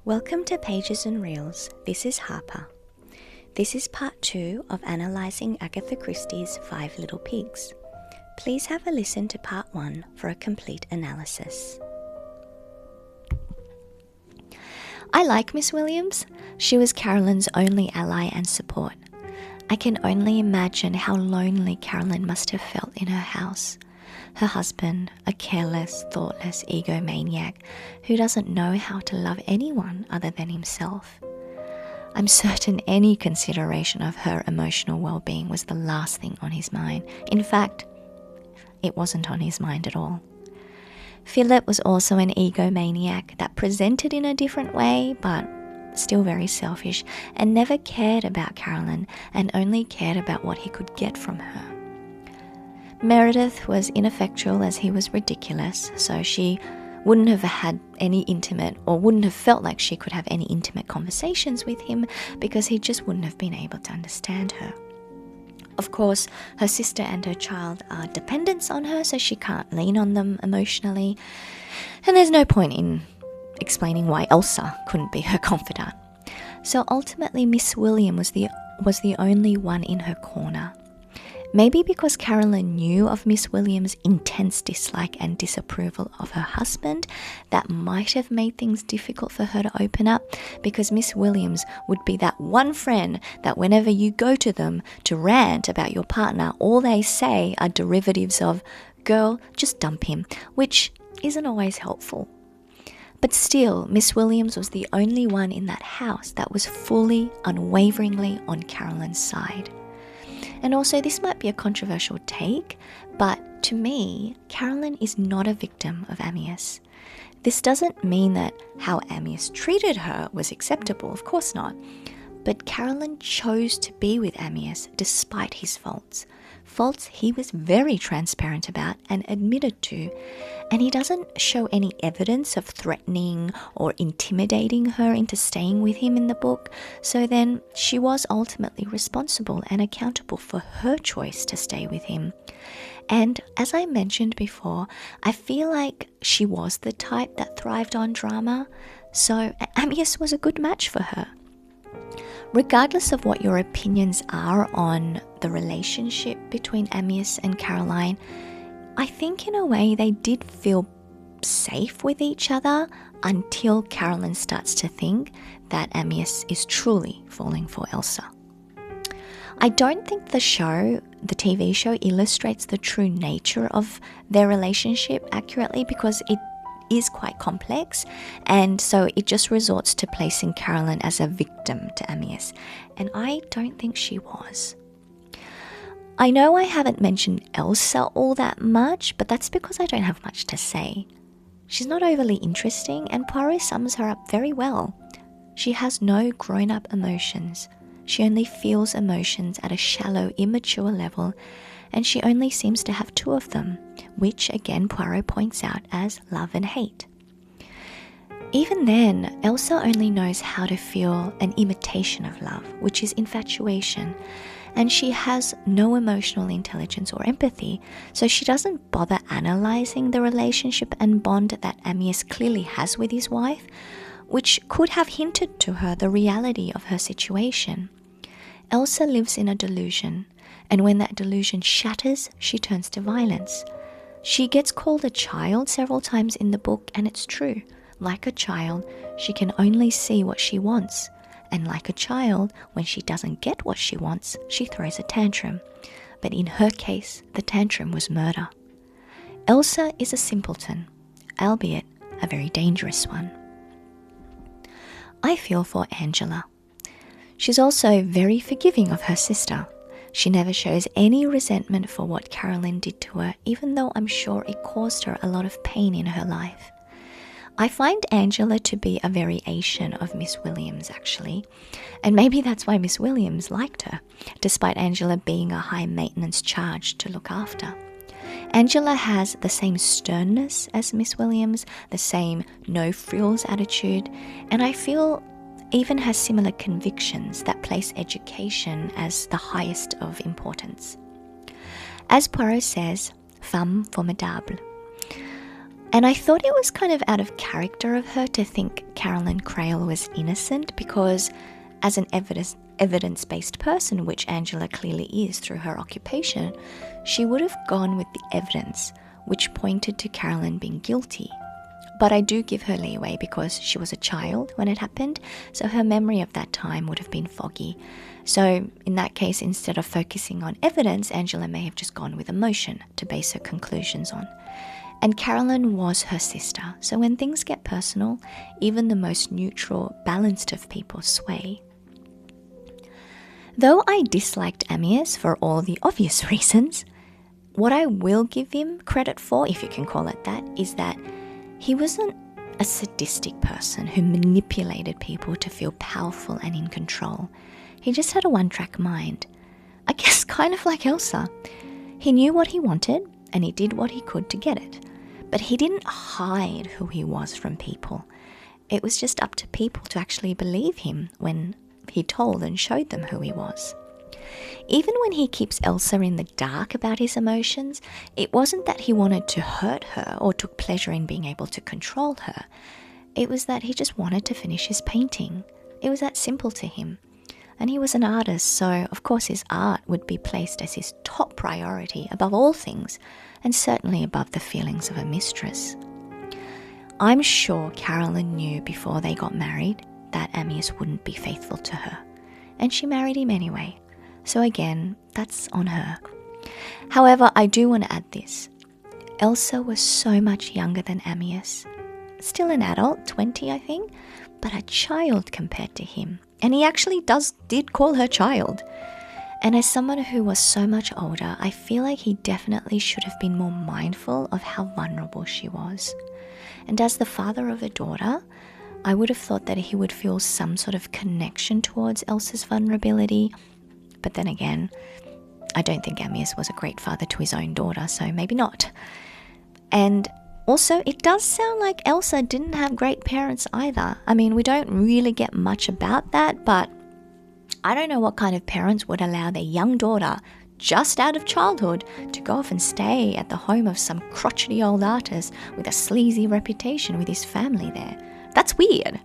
Welcome to Pages and Reels. This is Harper. This is part 2 of analysing Agatha Christie's 5 Little Pigs. Please have a listen to part 1 for a complete analysis. I like Miss Williams. She was Carolyn's only ally and support. I can only imagine how lonely Carolyn must have felt in her house. Her husband, a careless, thoughtless egomaniac who doesn't know how to love anyone other than himself. I'm certain any consideration of her emotional well-being was the last thing on his mind. In fact, it wasn't on his mind at all. Philip was also an egomaniac that presented in a different way, but still very selfish, and never cared about Carolyn and only cared about what he could get from her. Meredith was ineffectual as he was ridiculous, so she wouldn't have had any intimate, or wouldn't have felt like she could have any intimate conversations with him because he just wouldn't have been able to understand her. Of course, her sister and her child are dependents on her, so she can't lean on them emotionally, and there's no point in explaining why Elsa couldn't be her confidant. So ultimately, Miss William was the only one in her corner. Maybe because Carolyn knew of Miss Williams' intense dislike and disapproval of her husband, that might have made things difficult for her to open up, because Miss Williams would be that one friend that whenever you go to them to rant about your partner, all they say are derivatives of, "Girl, just dump him," which isn't always helpful. But still, Miss Williams was the only one in that house that was fully, unwaveringly on Carolyn's side. And also, this might be a controversial take, but to me, Carolyn is not a victim of Amyas. This doesn't mean that how Amyas treated her was acceptable, of course not. But Carolyn chose to be with Amyas despite his faults. Faults he was very transparent about and admitted to, and he doesn't show any evidence of threatening or intimidating her into staying with him in the book, so then she was ultimately responsible and accountable for her choice to stay with him. And as I mentioned before, I feel like she was the type that thrived on drama, so Amyas was a good match for her. Regardless of what your opinions are on the relationship between Amyas and Caroline, I think in a way they did feel safe with each other until Caroline starts to think that Amyas is truly falling for Elsa. I don't think the TV show illustrates the true nature of their relationship accurately, because it is quite complex, and so it just resorts to placing Carolyn as a victim to Amyas, and I don't think she was. I know I haven't mentioned Elsa all that much, but that's because I don't have much to say. She's not overly interesting, and Poirot sums her up very well. She has no grown-up emotions. She only feels emotions at a shallow, immature level, and she only seems to have 2 of them, which again Poirot points out as love and hate. Even then, Elsa only knows how to feel an imitation of love, which is infatuation, and she has no emotional intelligence or empathy, so she doesn't bother analysing the relationship and bond that Amyas clearly has with his wife, which could have hinted to her the reality of her situation. Elsa lives in a delusion, and when that delusion shatters, she turns to violence. She gets called a child several times in the book, and it's true. Like a child, she can only see what she wants. And like a child, when she doesn't get what she wants, she throws a tantrum. But in her case, the tantrum was murder. Elsa is a simpleton, albeit a very dangerous one. I feel for Angela. She's also very forgiving of her sister. She never shows any resentment for what Carolyn did to her, even though I'm sure it caused her a lot of pain in her life. I find Angela to be a variation of Miss Williams, actually, and maybe that's why Miss Williams liked her, despite Angela being a high-maintenance charge to look after. Angela has the same sternness as Miss Williams, the same no-frills attitude, and I feel even has similar convictions that place education as the highest of importance. As Poirot says, femme formidable. And I thought it was kind of out of character of her to think Carolyn Crail was innocent, because as an evidence-based person, which Angela clearly is through her occupation, she would have gone with the evidence which pointed to Carolyn being guilty. But I do give her leeway because she was a child when it happened, so her memory of that time would have been foggy. So in that case, instead of focusing on evidence, Angela may have just gone with emotion to base her conclusions on. And Carolyn was her sister, so when things get personal, even the most neutral, balanced of people sway. Though I disliked Ammius for all the obvious reasons, what I will give him credit for, if you can call it that, is that he wasn't a sadistic person who manipulated people to feel powerful and in control. He just had a one-track mind. I guess kind of like Elsa. He knew what he wanted and he did what he could to get it. But he didn't hide who he was from people. It was just up to people to actually believe him when he told and showed them who he was. Even when he keeps Elsa in the dark about his emotions, it wasn't that he wanted to hurt her or took pleasure in being able to control her. It was that he just wanted to finish his painting. It was that simple to him. And he was an artist, so of course his art would be placed as his top priority above all things, and certainly above the feelings of a mistress. I'm sure Carolyn knew before they got married that Ammius wouldn't be faithful to her, and she married him anyway. So again, that's on her. However, I do want to add this. Elsa was so much younger than Ammius. Still an adult, 20 I think, but a child compared to him. And he actually did call her child. And as someone who was so much older, I feel like he definitely should have been more mindful of how vulnerable she was. And as the father of a daughter, I would have thought that he would feel some sort of connection towards Elsa's vulnerability. But then again, I don't think Ammius was a great father to his own daughter, so maybe not. And also, it does sound like Elsa didn't have great parents either. I mean, we don't really get much about that, but I don't know what kind of parents would allow their young daughter, just out of childhood, to go off and stay at the home of some crotchety old artist with a sleazy reputation with his family there. That's weird.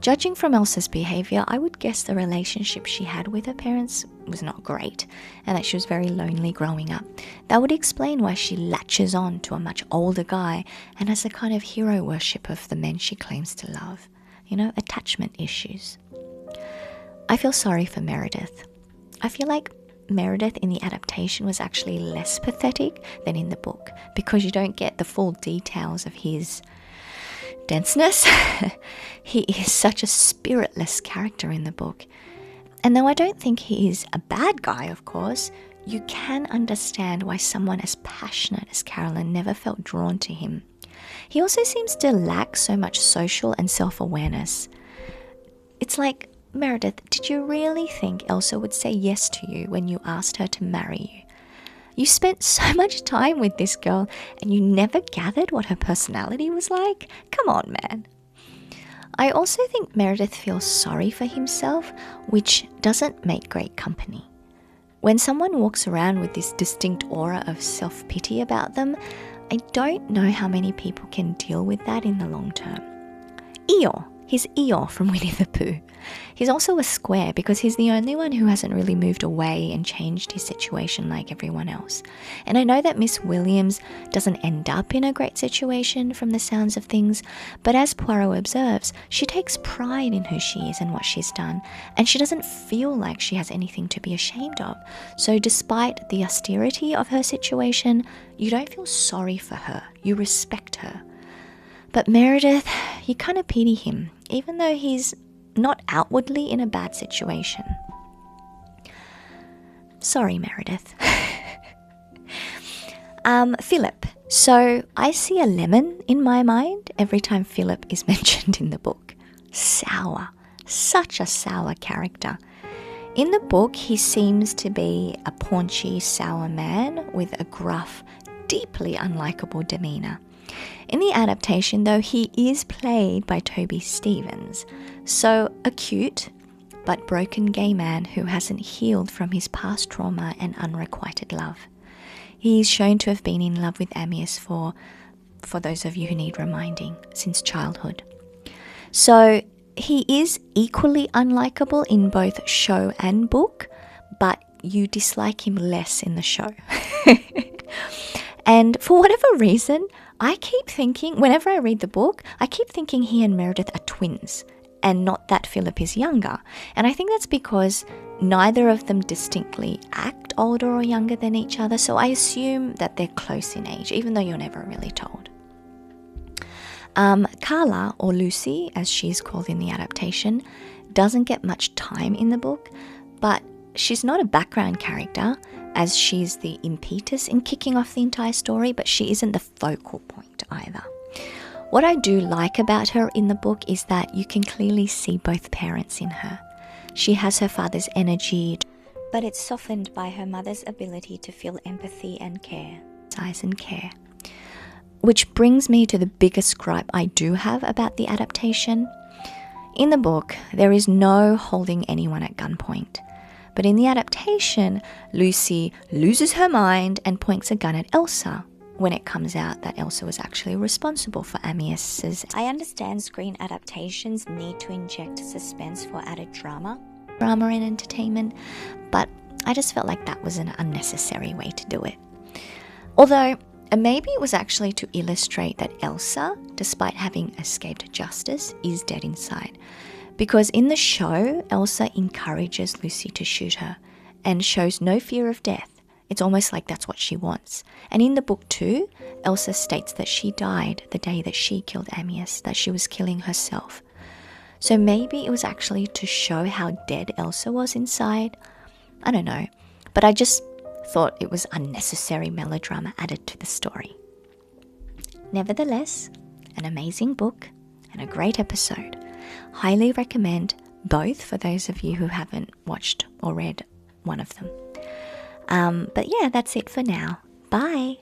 Judging from Elsa's behaviour, I would guess the relationship she had with her parents was not great, and that she was very lonely growing up. That would explain why she latches on to a much older guy and has a kind of hero worship of the men she claims to love. You know, attachment issues. I feel sorry for Meredith. I feel like Meredith in the adaptation was actually less pathetic than in the book, because you don't get the full details of his denseness. He is such a spiritless character in the book. And though I don't think he is a bad guy, of course, you can understand why someone as passionate as Carolyn never felt drawn to him. He also seems to lack so much social and self-awareness. It's like, Meredith, did you really think Elsa would say yes to you when you asked her to marry you? You spent so much time with this girl and you never gathered what her personality was like? Come on, man. I also think Meredith feels sorry for himself, which doesn't make great company. When someone walks around with this distinct aura of self-pity about them, I don't know how many people can deal with that in the long term. Eeyore. He's Eeyore from Winnie the Pooh. He's also a square because he's the only one who hasn't really moved away and changed his situation like everyone else. And I know that Miss Williams doesn't end up in a great situation from the sounds of things, but as Poirot observes, she takes pride in who she is and what she's done, and she doesn't feel like she has anything to be ashamed of. So despite the austerity of her situation, you don't feel sorry for her, you respect her. But Meredith, you kind of pity him, even though he's not outwardly in a bad situation. Sorry, Meredith. Philip. So I see a lemon in my mind every time Philip is mentioned in the book. Sour. Such a sour character. In the book, he seems to be a paunchy, sour man with a gruff, deeply unlikable demeanour. In the adaptation, though, he is played by Toby Stephens, so a cute but broken gay man who hasn't healed from his past trauma and unrequited love. He is shown to have been in love with Ammius for for those of you who need reminding, since childhood. So he is equally unlikable in both show and book, but you dislike him less in the show. And for whatever reason, I keep thinking, whenever I read the book, I keep thinking he and Meredith are twins and not that Philip is younger. And I think that's because neither of them distinctly act older or younger than each other, so I assume that they're close in age, even though you're never really told. Carla, or Lucy, as she's called in the adaptation, doesn't get much time in the book, but she's not a background character, as she's the impetus in kicking off the entire story, but she isn't the focal point either. What I do like about her in the book is that you can clearly see both parents in her. She has her father's energy, but it's softened by her mother's ability to feel empathy and care. Which brings me to the biggest gripe I do have about the adaptation. In the book, there is no holding anyone at gunpoint. But in the adaptation, Lucy loses her mind and points a gun at Elsa when it comes out that Elsa was actually responsible for Amyas's. I understand screen adaptations need to inject suspense for added drama and entertainment, but I just felt like that was an unnecessary way to do it. Although, maybe it was actually to illustrate that Elsa, despite having escaped justice, is dead inside. Because in the show, Elsa encourages Lucy to shoot her and shows no fear of death. It's almost like that's what she wants. And in the book too, Elsa states that she died the day that she killed Amias, that she was killing herself. So maybe it was actually to show how dead Elsa was inside. I don't know. But I just thought it was unnecessary melodrama added to the story. Nevertheless, an amazing book and a great episode. Highly recommend both for those of you who haven't watched or read one of them. But yeah, that's it for now. Bye.